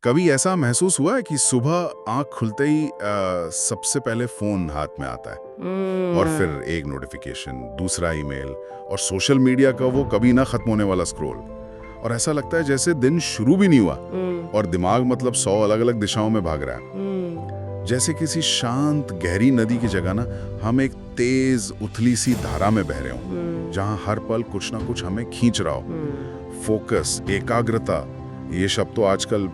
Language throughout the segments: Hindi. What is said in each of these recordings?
कभी ऐसा महसूस हुआ है कि सुबह आंख खुलते ही सबसे पहले फोन हाथ में आता है और फिर एक नोटिफिकेशन, दूसरा ईमेल और सोशल मीडिया का वो कभी ना खत्म होने वाला स्क्रॉल, और ऐसा लगता है जैसे दिन शुरू भी नहीं हुआ और दिमाग मतलब 100 अलग-अलग दिशाओं में भाग रहा है। जैसे किसी शांत गहरी नदी की जगह ना हम एक तेज उथली सी धारा में बह रहे हो, जहां हर पल कुछ ना कुछ हमें खींच रहा हो। फोकस, एकाग्रता, ये शब्द तो आजकल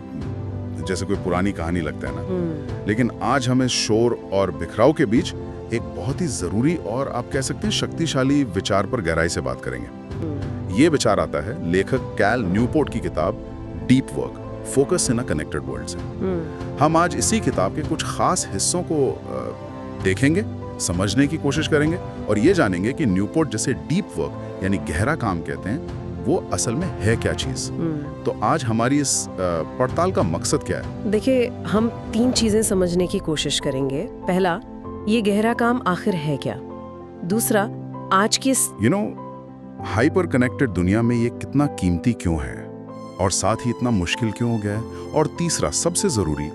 जैसे कोई पुरानी कहानी लगता है ना, लेकिन आज हमें शोर और बिखराव के बीच एक बहुत ही जरूरी और आप कह सकते हैं शक्तिशाली विचार पर गहराई से बात करेंगे। ये विचार आता है लेखक कैल न्यूपोर्ट की किताब deep work, focus in a connected world से। हम आज इसी किताब के कुछ खास हिस्सों को देखेंगे, समझने की कोशिश करेंगे और ये जानेंगे कि न्यूपोर्ट जैसे डीप वर्क यानी गहरा काम कहते हैं, वो असल में है क्या चीज। तो आज हमारी इस पड़ताल का मकसद क्या है? देखिए, हम 3 चीजें समझने की कोशिश करेंगे। पहला, ये गहरा काम आखिर है क्या। दूसरा, आज की हाइपर कनेक्टेड दुनिया में ये कितना कीमती क्यों है और साथ ही इतना मुश्किल क्यों हो गया है। और तीसरा, सबसे जरूरी,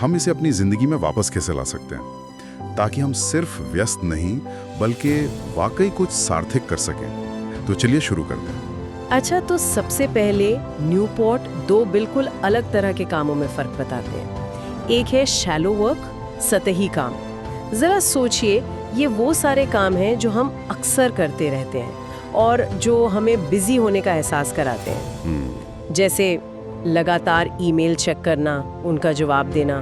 हम इसे अपनी जिंदगी में वापस कैसे ला सकते हैं ताकि हम सिर्फ व्यस्त नहीं बल्कि वाकई कुछ सार्थक कर सकें। तो चलिए शुरू करते हैं। अच्छा, तो सबसे पहले न्यूपोर्ट 2 बिल्कुल अलग तरह के कामों में फर्क बताते हैं। एक है शैलो वर्क, सतही काम। जरा सोचिए, ये वो सारे काम हैं जो हम अक्सर करते रहते हैं और जो हमें बिजी होने का एहसास कराते हैं। जैसे लगातार ईमेल चेक करना, उनका जवाब देना,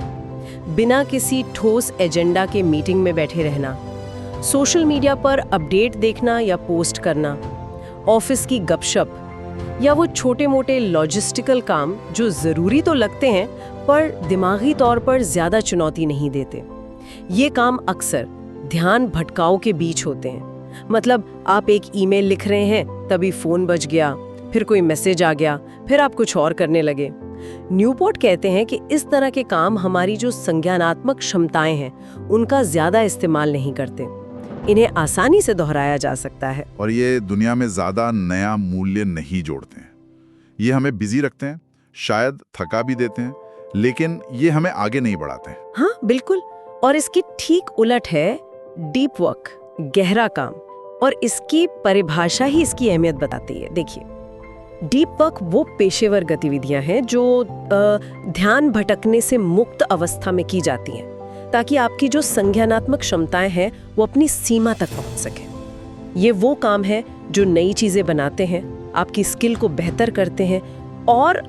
बिना किसी ठोस एजेंडा के मीटिंग में बैठे रहना, सोशल मीडिया पर अपडेट देखना या पोस्ट करना, ऑफिस की गपशप, या वो छोटे मोटे लॉजिस्टिकल काम जो ज़रूरी तो लगते हैं पर दिमागी तौर पर ज़्यादा चुनौती नहीं देते। ये काम अक्सर ध्यान भटकाव के बीच होते हैं। मतलब आप एक ईमेल लिख रहे हैं, तभी फ़ोन बज गया, फिर कोई मैसेज आ गया, फिर आप कुछ और करने लगे। न्यूपोर्ट कहते हैं कि इस तरह के काम हमारी जो संज्ञानात्मक क्षमताएं हैं, उनका ज़्यादा इस्तेमाल नहीं करते। इन्हें आसानी से दोहराया जा सकता है और ये दुनिया में ज्यादा नया मूल्य नहीं जोड़ते हैं। ये हमें बिजी रखते हैं, शायद थका भी देते हैं, लेकिन ये हमें आगे नहीं बढ़ाते हैं। हाँ, बिल्कुल। और इसकी ठीक उलट है डीप वर्क, गहरा काम, और इसकी परिभाषा ही इसकी अहमियत बताती है। देखिए, डीप वर्क वो पेशेवर गतिविधियां हैं जो ध्यान भटकने से मुक्त अवस्था में की जाती हैं ताकि आपकी जो संज्ञानात्मक क्षमताएं हैं वो अपनी सीमा तक पहुंच सके। ये वो काम है जो नई चीजें बनाते हैं, आपकी स्किल को बेहतर करते हैं और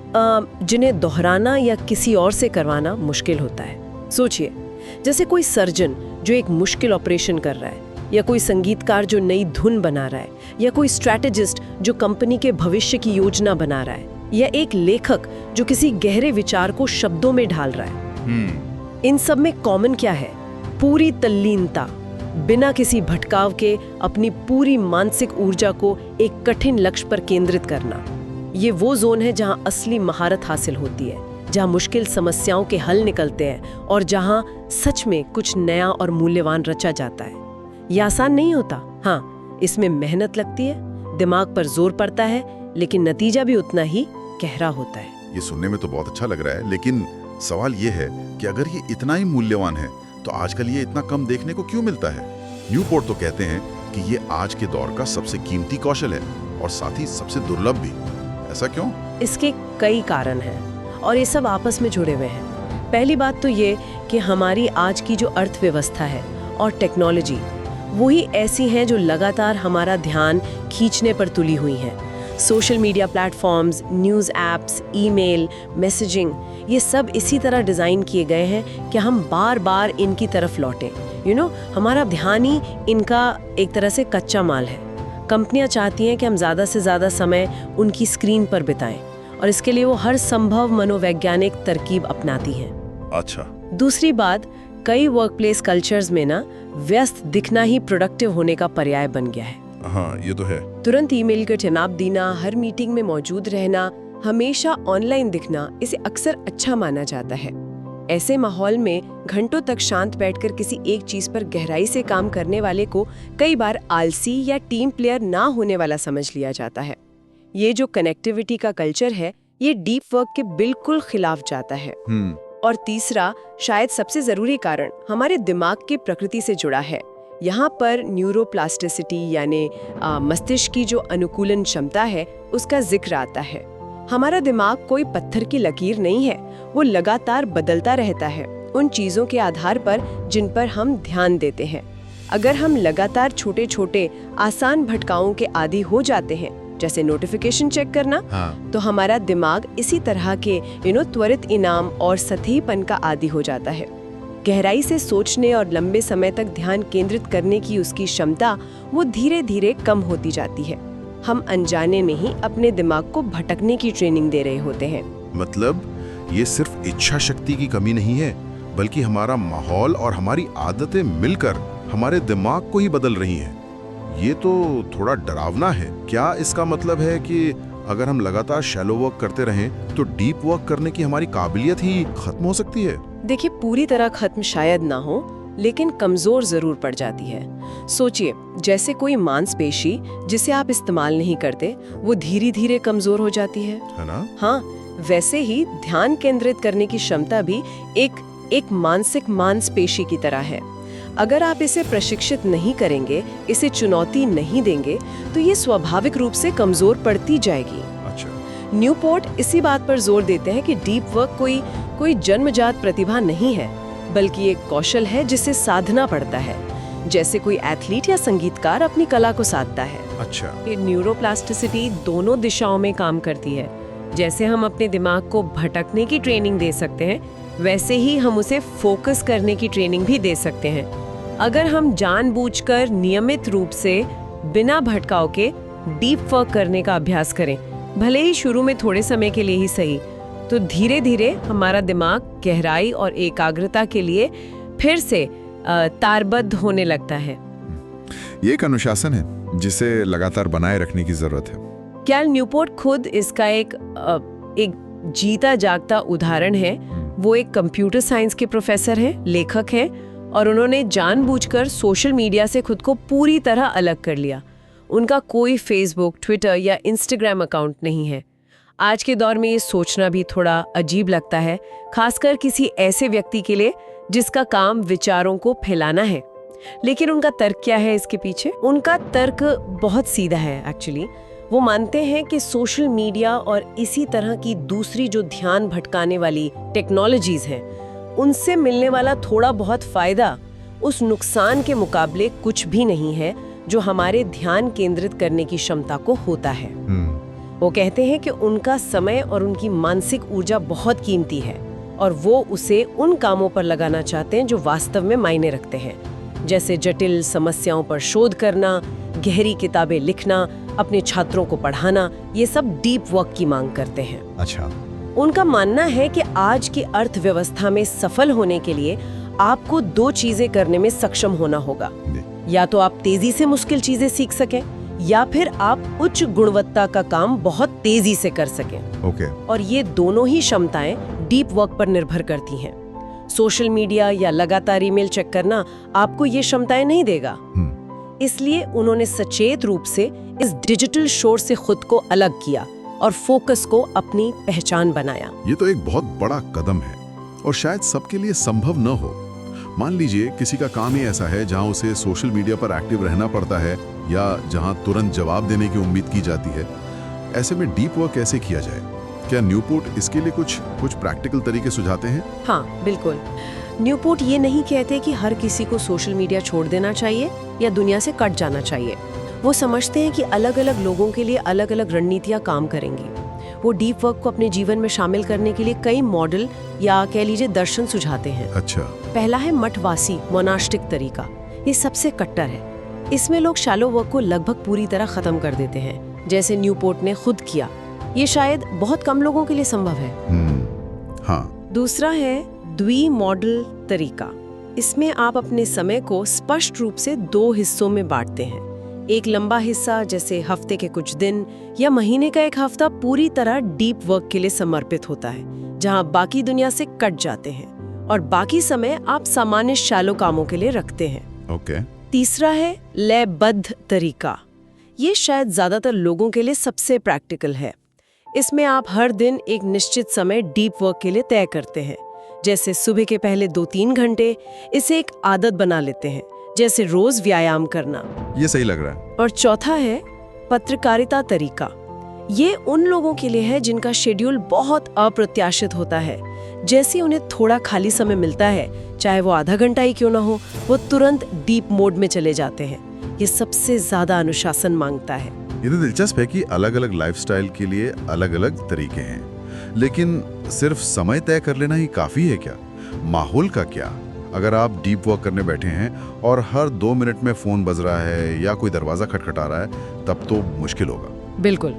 जिन्हें दोहराना या किसी और से करवाना मुश्किल होता है। सोचिए, जैसे कोई सर्जन जो एक मुश्किल ऑपरेशन कर रहा है, या कोई संगीतकार जो नई धुन बना रहा है, या कोई स्ट्रैटेजिस्ट जो कंपनी के भविष्य की योजना बना रहा है, या एक लेखक जो किसी गहरे विचार को शब्दों में ढाल रहा है। इन सब में कॉमन क्या है? पूरी तल्लीनता, बिना किसी भटकाव के अपनी पूरी मानसिक ऊर्जा को एक कठिन लक्ष्य पर केंद्रित करना। ये वो जोन है जहां असली महारत हासिल होती है, जहां मुश्किल समस्याओं के हल निकलते हैं और जहां सच में कुछ नया और मूल्यवान रचा जाता है। ये आसान नहीं होता। हाँ, इसमें मेहनत लगती है, दिमाग पर जोर पड़ता है, लेकिन नतीजा भी उतना ही गहरा होता है। ये सुनने में तो बहुत अच्छा लग रहा है, लेकिन सवाल ये है कि अगर ये इतना ही मूल्यवान है तो आजकल ये इतना कम देखने को क्यों मिलता है? न्यूपोर्ट तो कहते हैं कि ये आज के दौर का सबसे कीमती कौशल है और साथ ही सबसे दुर्लभ भी। ऐसा क्यों? इसके कई कारण हैं और ये सब आपस में जुड़े हुए हैं। पहली बात तो ये कि हमारी आज की जो अर्थव्यवस्था है और टेक्नोलॉजी, वही ऐसी हैं जो लगातार हमारा ध्यान खींचने पर तुली हुई हैं। Social media platforms, news apps, email, messaging, ये सब इसी तरह डिज़ाइन किए गए हैं कि हम बार बार इनकी तरफ लौटें। हमारा ध्यान ही इनका एक तरह से कच्चा माल है। कंपनियां चाहती हैं कि हम ज़्यादा से ज़्यादा समय उनकी स्क्रीन पर बिताएं और इसके लिए वो हर संभव मनोवैज्ञानिक तरकीब अपनाती हैं। अच्छा। दूसरी बात, कई वर्कप्लेस कल्चर्स में ना व्यस्त दिखना ही प्रोडक्टिव होने का पर्याय बन गया है। हाँ, ये तो है। तुरंत ईमेल का जवाब देना, हर मीटिंग में मौजूद रहना, हमेशा ऑनलाइन दिखना, इसे अक्सर अच्छा माना जाता है। ऐसे माहौल में घंटों तक शांत बैठकर किसी एक चीज पर गहराई से काम करने वाले को कई बार आलसी या टीम प्लेयर ना होने वाला समझ लिया जाता है। ये जो कनेक्टिविटी का कल्चर है, ये डीप वर्क के बिल्कुल खिलाफ जाता है। और तीसरा, शायद सबसे जरूरी कारण हमारे दिमाग की प्रकृति से जुड़ा है। यहाँ पर न्यूरोप्लास्टिसिटी यानी मस्तिष्क की जो अनुकूलन क्षमता है उसका जिक्र आता है। हमारा दिमाग कोई पत्थर की लकीर नहीं है, वो लगातार बदलता रहता है उन चीजों के आधार पर जिन पर हम ध्यान देते हैं। अगर हम लगातार छोटे छोटे आसान भटकाओं के आदी हो जाते हैं, जैसे नोटिफिकेशन चेक करना, तो हमारा दिमाग इसी तरह के त्वरित इनाम और सतहीपन का आदी हो जाता है। गहराई से सोचने और लंबे समय तक ध्यान केंद्रित करने की उसकी क्षमता वो धीरे धीरे कम होती जाती है। हम अनजाने में ही अपने दिमाग को भटकने की ट्रेनिंग दे रहे होते हैं। मतलब ये सिर्फ इच्छा शक्ति की कमी नहीं है, बल्कि हमारा माहौल और हमारी आदतें मिलकर हमारे दिमाग को ही बदल रही हैं। ये तो थोड़ा डरावना है। क्या इसका मतलब है कि अगर हम लगातार शैलो वर्क करते रहें तो डीप वर्क करने की हमारी काबिलियत ही खत्म हो सकती है? देखिए, पूरी तरह खत्म शायद ना हो, लेकिन कमजोर जरूर पड़ जाती है। सोचिए, जैसे कोई मांसपेशी जिसे आप इस्तेमाल नहीं करते, वो धीरे धीरे कमजोर हो जाती है ना? हाँ, वैसे ही ध्यान केंद्रित करने की क्षमता भी एक मानसिक मांसपेशी की तरह है। अगर आप इसे प्रशिक्षित नहीं करेंगे, इसे चुनौती नहीं देंगे, तो ये स्वाभाविक रूप से कमजोर पड़ती जाएगी। अच्छा। न्यूपोर्ट इसी बात पर जोर देते हैं कि डीप वर्क कोई जन्मजात प्रतिभा नहीं है, बल्कि एक कौशल है जिसे साधना पड़ता है, जैसे कोई एथलीट या संगीतकार अपनी कला को साधता है। अच्छा। ये न्यूरोप्लास्टिसिटी दोनों दिशाओं में काम करती है। जैसे हम अपने दिमाग को भटकने की ट्रेनिंग दे सकते हैं, वैसे ही हम उसे फोकस करने की ट्रेनिंग भी दे सकते हैं। अगर हम जानबूझकर नियमित रूप से बिना भटकाव के डीप वर्क करने का अभ्यास करें, भले ही शुरू में थोड़े समय के लिए ही सही, तो धीरे धीरे हमारा दिमाग गहराई और एकाग्रता के लिए फिर से तारबद्ध होने लगता है। ये एक अनुशासन है जिसे लगातार बनाए रखने की जरूरत है। कैल न्यूपोर्ट खुद इसका एक जीता जागता उदाहरण है। वो एक कंप्यूटर साइंस के प्रोफेसर हैं, लेखक हैं, और उन्होंने जानबूझकर सोशल मीडिया से खुद को पूरी तरह अलग कर लिया। उनका कोई फेसबुक, ट्विटर या इंस्टाग्राम अकाउंट नहीं है। आज के दौर में ये सोचना भी थोड़ा अजीब लगता है, खासकर किसी ऐसे व्यक्ति के लिए जिसका काम विचारों को फैलाना है। लेकिन उनका तर्क क्या है इसके पीछे? उनका तर्क बहुत सीधा है एक्चुअली। वो मानते हैं कि सोशल मीडिया और इसी तरह की दूसरी जो ध्यान भटकाने वाली टेक्नोलॉजीज हैं, उनसे मिलने वाला थोड़ा बहुत फायदा उस नुकसान के मुकाबले कुछ भी नहीं है जो हमारे ध्यान केंद्रित करने की क्षमता को होता है। वो कहते हैं कि उनका समय और उनकी मानसिक ऊर्जा बहुत कीमती है और वो उसे उन कामों पर लगाना चाहते हैं जो वास्तव में मायने रखते हैं, जैसे जटिल समस्याओं पर शोध करना, गहरी किताबें लिखना, अपने छात्रों को पढ़ाना। ये सब डीप वर्क की मांग करते हैं। अच्छा। उनका मानना है कि आज की अर्थव्यवस्था में सफल होने के लिए आपको दो चीजें करने में सक्षम होना होगा। या तो आप तेजी से मुश्किल चीजें सीख सकें, या फिर आप उच्च गुणवत्ता का काम बहुत तेजी से कर सकें। ओके। और ये दोनों ही क्षमताएं डीप वर्क पर निर्भर करती हैं। सोशल मीडिया या लगातार ईमेल चेक करना आपको ये क्षमताएं नहीं देगा। इसलिए उन्होंने सचेत रूप से इस डिजिटल शोर से खुद को अलग किया और फोकस को अपनी पहचान बनाया। ये तो एक बहुत बड़ा कदम है और शायद सबके लिए संभव न हो। मान लीजिए किसी का काम ही ऐसा है जहां उसे सोशल मीडिया पर एक्टिव रहना पड़ता है या जहां तुरंत जवाब देने की उम्मीद की जाती है। ऐसे में डीप वर्क कैसे किया जाए? क्या न्यूपोर्ट इसके लिए कुछ प्रैक्टिकल तरीके सुझाते हैं? हाँ, बिल्कुल। न्यूपोर्ट ये नहीं कहते कि हर किसी को सोशल मीडिया छोड़ देना चाहिए या दुनिया से कट जाना चाहिए। वो समझते हैं कि अलग अलग लोगों के लिए अलग अलग रणनीतियाँ काम करेंगी। वो डीप वर्क को अपने जीवन में शामिल करने के लिए कई मॉडल या कह लीजिए दर्शन सुझाते हैं। अच्छा। पहला है मठवासी मोनास्टिक तरीका। ये सबसे कट्टर है। इसमें लोग शैलो वर्क को लगभग पूरी तरह खत्म कर देते हैं, जैसे न्यूपोर्ट ने खुद किया। ये शायद बहुत कम लोगों के लिए संभव है। हाँ। दूसरा है द्वि-मॉडल तरीका। इसमें आप अपने समय को स्पष्ट रूप से दो हिस्सों में बांटते हैं। एक लंबा हिस्सा, जैसे हफ्ते के कुछ दिन या महीने का एक हफ्ता, पूरी तरह डीप वर्क के लिए समर्पित होता है, जहां बाकी दुनिया से कट जाते हैं, और बाकी समय आप सामान्य शैलो कामों के लिए रखते हैं। ओके। तीसरा है लयबद्ध तरीका। ये शायद ज्यादातर लोगों के लिए सबसे प्रैक्टिकल है। इसमें आप हर दिन एक निश्चित समय डीप वर्क के लिए तय करते हैं, जैसे सुबह के पहले 2-3 घंटे। इसे एक आदत बना लेते हैं, जैसे रोज व्यायाम करना। ये सही लग रहा है। और चौथा है पत्रकारिता तरीका। ये उन लोगों के लिए है जिनका शेड्यूल बहुत अप्रत्याशित होता है। जैसे उन्हें थोड़ा खाली समय मिलता है, चाहे वो आधा घंटा ही क्यों ना हो, वो तुरंत डीप मोड में चले जाते हैं। ये सबसे ज्यादा अनुशासन मांगता है। ये तो दिलचस्प है कि अलग अलग लाइफस्टाइल के लिए अलग अलग तरीके हैं, लेकिन सिर्फ समय तय कर लेना ही काफी है क्या? माहौल का क्या? अगर आप डीप वर्क करने बैठे हैं और हर 2 मिनट में फोन बज रहा है या कोई दरवाजा खटखटा रहा है, तब तो मुश्किल होगा। बिल्कुल।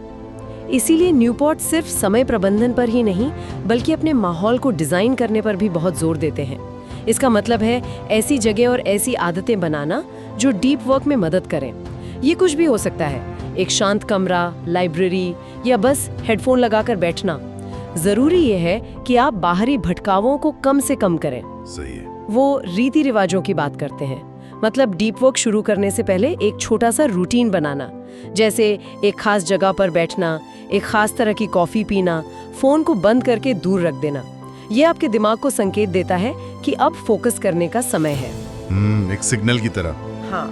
इसीलिए न्यूपोर्ट सिर्फ समय प्रबंधन पर ही नहीं, बल्कि अपने माहौल को डिजाइन करने पर भी बहुत जोर देते हैं। इसका मतलब है ऐसी जगह और ऐसी आदतें बनाना जो डीप वर्क में मदद करें। ये कुछ भी हो सकता है, एक शांत कमरा, लाइब्रेरी या बस हेडफोन लगाकर बैठना। जरूरी ये है कि आप बाहरी भटकावों को कम से कम करें। सही है। वो रीति रिवाजों की बात करते हैं, मतलब डीप वर्क शुरू करने से पहले एक छोटा सा रूटीन बनाना, जैसे एक खास जगह पर बैठना, एक खास तरह की कॉफी पीना, फोन को बंद करके दूर रख देना। ये आपके दिमाग को संकेत देता है कि अब फोकस करने का समय है। एक सिग्नल की तरह। हाँ,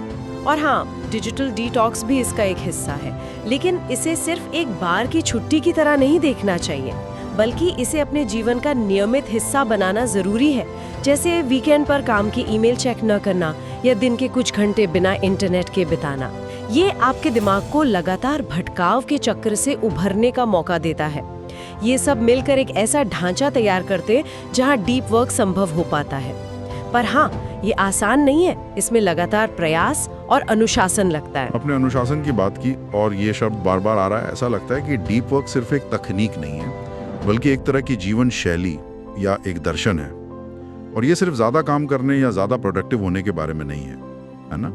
और हाँ, डिजिटल डिटॉक्स भी इसका एक हिस्सा है, लेकिन इसे सिर्फ एक बार की छुट्टी की तरह नहीं देखना चाहिए, बल्कि इसे अपने जीवन का नियमित हिस्सा बनाना जरूरी है। जैसे वीकेंड पर काम की ईमेल चेक न करना या दिन के कुछ घंटे बिना इंटरनेट के बिताना। ये आपके दिमाग को लगातार भटकाव के चक्र से उभरने का मौका देता है। ये सब मिलकर एक ऐसा ढांचा तैयार करते जहां डीप वर्क संभव हो पाता है। पर हाँ, ये आसान नहीं है, इसमें लगातार प्रयास और अनुशासन लगता है। अपने अनुशासन की बात की और ये शब्द बार बार आ रहा है। ऐसा लगता है कि डीप वर्क सिर्फ एक तकनीक नहीं है, बल्कि एक तरह की जीवन शैली या एक दर्शन है। और ये सिर्फ ज्यादा काम करने या ज्यादा प्रोडक्टिव होने के बारे में नहीं है ना?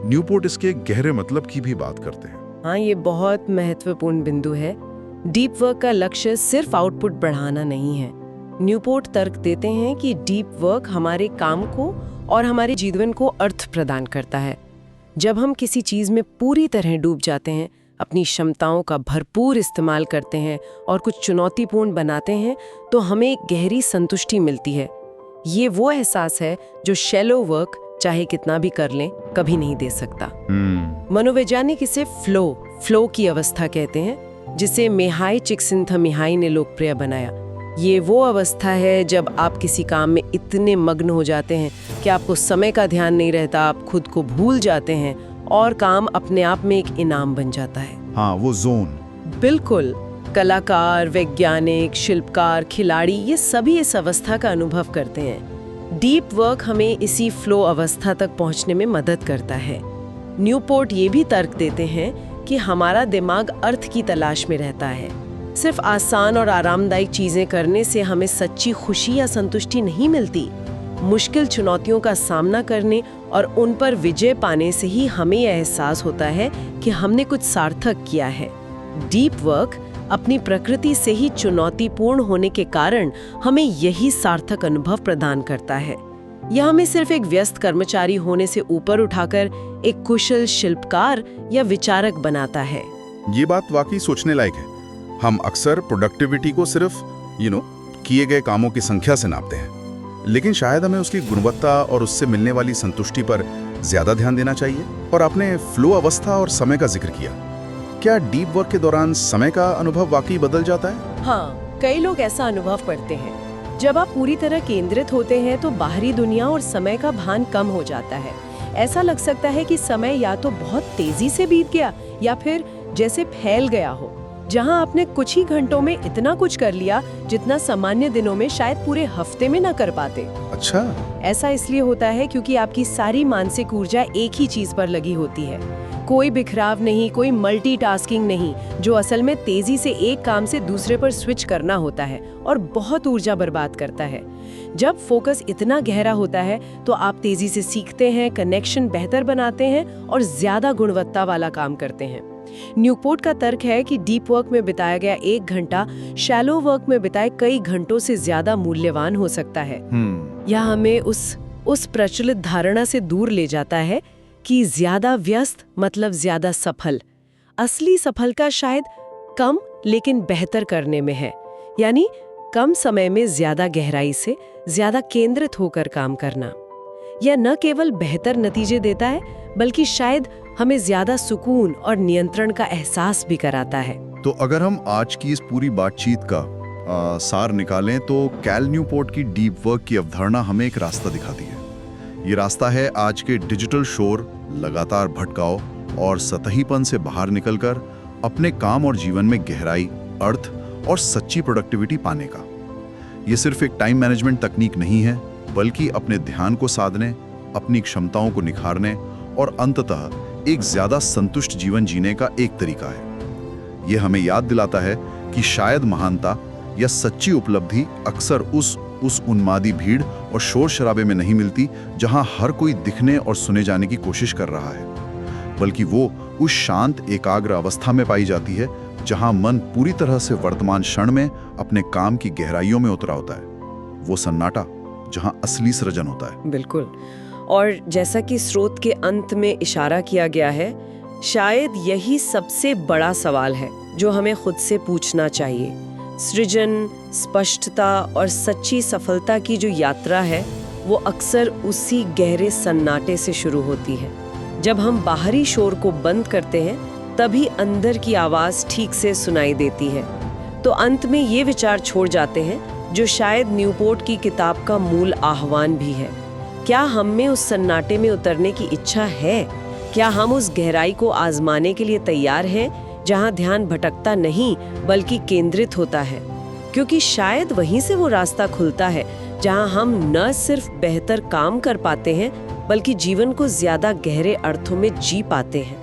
न्यूपोर्ट इसके गहरे मतलब की भी बात करते हैं। हाँ, ये बहुत महत्वपूर्ण बिंदु है। डीप वर्क का लक्ष्य सिर्फ आउटपुट बढ़ाना नहीं है। न्यूपोर्ट तर्क देते हैं कि डीप वर्क हमारे काम को और हमारे जीवन को अर्थ प्रदान करता है। जब हम किसी चीज में पूरी तरह डूब जाते हैं, अपनी क्षमताओं का भरपूर इस्तेमाल करते हैं और कुछ चुनौतीपूर्ण बनाते हैं, तो हमें एक गहरी संतुष्टि मिलती है। ये वो एहसास है जो शैलो वर्क चाहे कितना भी कर लें कभी नहीं दे सकता। मनोवैज्ञानिक इसे फ्लो की अवस्था कहते हैं, जिसे मिहाई चिक्सिन्थमिहाई ने लोकप्रिय बनाया। ये वो अवस्था है जब आप किसी काम में इतने मग्न हो जाते हैं कि आपको समय का ध्यान नहीं रहता, आप खुद को भूल जाते हैं और काम अपने आप में एक इनाम बन जाता है। हाँ, वो जोन। बिल्कुल। कलाकार, वैज्ञानिक, शिल्पकार, खिलाड़ी, ये सभी इस अवस्था का अनुभव करते हैं। डीप वर्क हमें इसी फ्लो अवस्था तक पहुंचने में मदद करता है। न्यूपोर्ट ये भी तर्क देते हैं कि हमारा दिमाग अर्थ की तलाश में रहता है। सिर्फ आसान और आरामदायक चीजें करने से हमें सच्ची खुशी या संतुष्टि नहीं मिलती। मुश्किल चुनौतियों का सामना करने और उन पर विजय पाने से ही हमें यह एहसास होता है कि हमने कुछ सार्थक किया है। डीप वर्क अपनी प्रकृति से ही चुनौतीपूर्ण होने के कारण हमें यही सार्थक अनुभव प्रदान करता है। यह हमें सिर्फ एक व्यस्त कर्मचारी होने से ऊपर उठाकर एक कुशल शिल्पकार या विचारक बनाता है। ये बात वाकई सोचने लायक है। हम अक्सर प्रोडक्टिविटी को सिर्फ किए गए कामों की संख्या से नापते हैं, लेकिन शायद हमें उसकी गुणवत्ता और उससे मिलने वाली संतुष्टि पर ज्यादा ध्यान देना चाहिए। और आपने फ्लो अवस्था और समय का जिक्र किया। क्या डीप वर्क के दौरान समय का अनुभव वाकई बदल जाता है? हाँ, कई लोग ऐसा अनुभव करते हैं। जब आप पूरी तरह केंद्रित होते हैं तो बाहरी दुनिया और समय का भान कम हो जाता है। ऐसा लग सकता है कि समय या तो बहुत तेजी से बीत गया या फिर जैसे फैल गया हो, जहां आपने कुछ ही घंटों में इतना कुछ कर लिया जितना सामान्य दिनों में शायद पूरे हफ्ते में न कर पाते। अच्छा, ऐसा इसलिए होता है क्योंकि आपकी सारी मानसिक ऊर्जा एक ही चीज पर लगी होती है। कोई बिखराव नहीं, कोई मल्टीटास्किंग नहीं, जो असल में तेजी से एक काम से दूसरे पर स्विच करना होता है और बहुत ऊर्जा बर्बाद करता है। जब फोकस इतना गहरा होता है तो आप तेजी से सीखते हैं, कनेक्शन बेहतर बनाते हैं और ज्यादा गुणवत्ता वाला काम करते हैं। न्यूपोर्ट का तर्क है कि डीप वर्क में बिताया गया 1 घंटा शैलो वर्क में बिताए कई घंटों से ज्यादा मूल्यवान हो सकता है। यह हमें उस प्रचलित धारणा से दूर ले जाता है कि ज्यादा व्यस्त मतलब ज्यादा सफल। असली सफलता शायद कम लेकिन बेहतर करने में है। यानी कम समय में ज्यादा गहराई से ज्यादा केंद्रित होकर काम करना। यह न केवल बेहतर नतीजे देता है, बल्कि शायद हमें ज्यादा सुकून और नियंत्रण का एहसास भी कराता है। तो अगर हम आज की इस पूरी बातचीत का सार निकालें तो कैल न्यूपोर्ट की डीप वर्क की अवधारणा हमें एक रास्ता दिखाती है। ये रास्ता है आज के डिजिटल शोर, लगातार भटकाव और सतहीपन से बाहर निकलकर अपने काम और जीवन में गहराई, अर्थ और सच्ची प्रोडक्टिविटी पाने का। ये सिर्फ एक टाइम मैनेजमेंट तकनीक नहीं है, बल्कि अपने ध्यान को साधने, अपनी क्षमताओं को निखारने और अंततः एक ज्यादा संतुष्ट जीवन जीने का एक तरीका है। ये हमें याद दिलाता है कि शायद महानता या सच्ची उपलब्धि अक्सर उस उन्मादी भीड़ और शोर शराबे में नहीं मिलती जहां हर कोई दिखने और सुने जाने की कोशिश कर रहा है, बल्कि वो उस शांत एकाग्र अवस्था में पाई जाती है जहां मन पूरी तरह से वर्तमान क्षण में अपने काम की गहराइयों में उतरा होता है। वो सन्नाटा जहां असली सृजन होता है। बिल्कुल। और जैसा कि स्रोत के अंत में इशारा किया गया है, शायद यही सबसे बड़ा सवाल है जो हमें खुद से पूछना चाहिए। सृजन, स्पष्टता और सच्ची सफलता की जो यात्रा है, वो अक्सर उसी गहरे सन्नाटे से शुरू होती है। जब हम बाहरी शोर को बंद करते हैं, तभी अंदर की आवाज ठीक से सुनाई देती है। तो अंत में ये विचार छोड़ जाते हैं जो शायद न्यूपोर्ट की किताब का मूल आह्वान भी है। क्या हम में उस सन्नाटे में उतरने की इच्छा है? क्या हम उस गहराई को आजमाने के लिए तैयार हैं जहां ध्यान भटकता नहीं बल्कि केंद्रित होता है? क्योंकि शायद वहीं से वो रास्ता खुलता है जहां हम न सिर्फ बेहतर काम कर पाते हैं, बल्कि जीवन को ज्यादा गहरे अर्थों में जी पाते हैं।